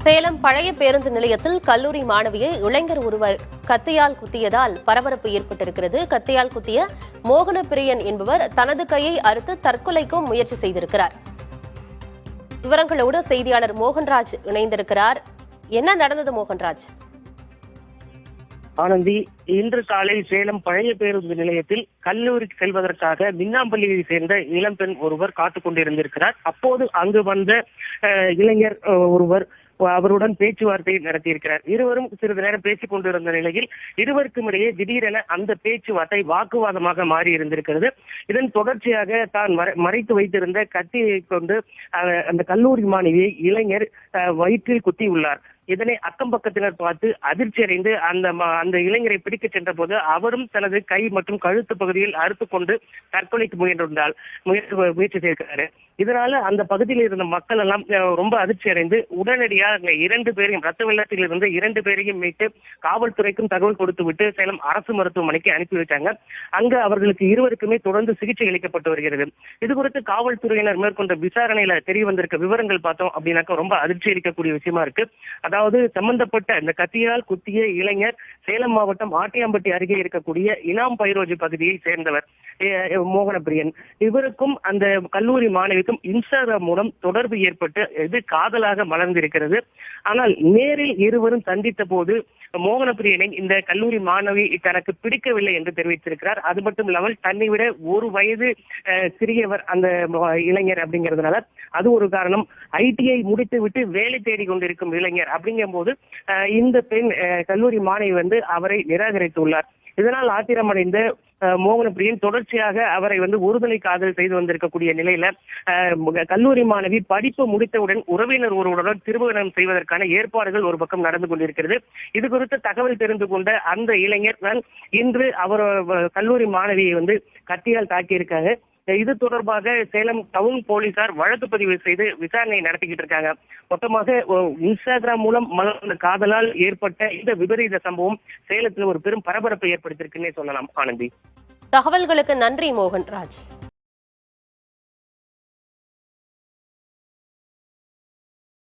சேலம் பழைய பேருந்து நிலையத்தில் கல்லூரி மாணவியை இளைஞர் ஒருவர் கத்தியால் குத்தியதால் பரபரப்பு ஏற்பட்டிருக்கிறது. கத்தியால் குத்திய மோகனப்பிரியன் என்பவர் தனது கையை அறுத்து தற்கொலைக்கும் முயற்சி செய்திருக்கிறார். விவரங்களோடு செய்தியாளர் மோகன்ராஜ் இணைந்திருக்கிறார். என்ன நடந்தது மோகன்ராஜ்? ஆனந்தி, இன்று காலை சேலம் பழைய பேருந்து நிலையத்தில் கல்லூரிக்கு செல்வதற்காக மின்னாம்பள்ளியை சேர்ந்த இளம்பெண் ஒருவர் காத்துக் கொண்டிருந்திருக்கிறார். அப்போது அங்கு வந்த இளைஞர் ஒருவர் அவருடன் பேச்சுவார்த்தை நடத்தியிருக்கிறார். இருவரும் சிறிது நேரம் பேசிக் கொண்டிருந்த நிலையில் இருவருக்கும் இடையே திடீரென அந்த பேச்சுவார்த்தை வாக்குவாதமாக மாறி இருந்திருக்கிறது. இதன் தொடர்ச்சியாக தான் மறைத்து வைத்திருந்த கத்தியை கொண்டு அந்த கல்லூரி மாணவியை இளைஞர் வயிற்றில் குத்தி உள்ளார். இதனை அக்கம் பக்கத்தினர் பார்த்து அதிர்ச்சி அடைந்து அந்த இளைஞரை பிடிக்க சென்ற போது அவரும் தனது கை மற்றும் கழுத்து பகுதியில் அறுத்துக் கொண்டு தற்கொலைக்கு முயற்சி செய்திருக்கிறாரு. இதனால அந்த பகுதியில் இருந்த மக்கள் எல்லாம் ரொம்ப அதிர்ச்சி அடைந்து உடனடியாக இரண்டு பேரையும் ரத்த வெள்ளத்தில் இருந்து 2 பேரையும் மீட்டு காவல்துறைக்கும் தகவல் கொடுத்து விட்டு சேலம் அரசு மருத்துவமனைக்கு அனுப்பி வைத்தாங்க. அங்கு அவர்களுக்கு இருவருக்குமே தொடர்ந்து சிகிச்சை அளிக்கப்பட்டு வருகிறது. இது குறித்து காவல்துறையினர் மேற்கொண்ட விசாரணையில தெரிய வந்திருக்க விவரங்கள் பார்த்தோம் அப்படின்னாக்க ரொம்ப அதிர்ச்சி அளிக்கக்கூடிய விஷயமா இருக்கு. அதாவது சம்பந்தப்பட்ட இந்த கத்தியால் குத்திய இளைஞர் சேலம் மாவட்டம் ஆட்டியாம்பட்டி அருகே இருக்கக்கூடிய இனாம் பைரோஜி பகுதியை சேர்ந்தவர் மோகனப்பிரியன். இவருக்கும் அந்த கல்லூரி மாணவிக்கும் இன்ஸ்டாகிராம் மூலம் தொடர்பு ஏற்பட்டு இது காதலாக மலர்ந்திருக்கிறது. ஆனால் நேரில் இருவரும் சந்தித்த போது மோகனப்பிரியனை இந்த கல்லூரி மாணவி தனக்கு பிடிக்கவில்லை என்று தெரிவித்திருக்கிறார். அது மட்டும் இல்லாமல் தன்னை விட 1 வயது சிறியவர் அந்த இளைஞர் அப்படிங்கிறதுனால அது ஒரு காரணம். ஐடிஐ முடித்து விட்டு வேலை தேடி கொண்டிருக்கும் இளைஞர் அப்படிங்கும் போது இந்த பெண் கல்லூரி மாணவி அவரை நிராகரித்துள்ளார். இதனால் ஆத்திரமடைந்த மோகனப்பிரியன் தொடர்ச்சியாக அவரை ஒருதலை காதல் செய்து வந்திருக்கக்கூடிய நிலையில கல்லூரி மாணவி படிப்பு முடித்தவுடன் உறவினர் ஒருவருடன் திருமணம் செய்வதற்கான ஏற்பாடுகள் ஒரு பக்கம் நடந்து கொண்டிருக்கிறது. இது குறித்து தகவல் தெரிந்து கொண்ட அந்த இளைஞர் இன்று அவர் கல்லூரி மாணவியை கத்தியால் தாக்கியிருக்காங்க. இது தொடர்பாக சேலம் டவுன் போலீசார் வழக்கு பதிவு செய்து விசாரணை நடத்திக்கிட்டு இருக்காங்க. மொத்தமாக இன்ஸ்டாகிராம் மூலம் மலர்ந்த காதலால் ஏற்பட்ட இந்த விபரீத சம்பவம் சேலத்தில் ஒரு பெரும் பரபரப்பை ஏற்படுத்தியிருக்குன்னே சொல்லலாம். ஆனந்தி, தகவல்களுக்கு நன்றி மோகன்ராஜ்.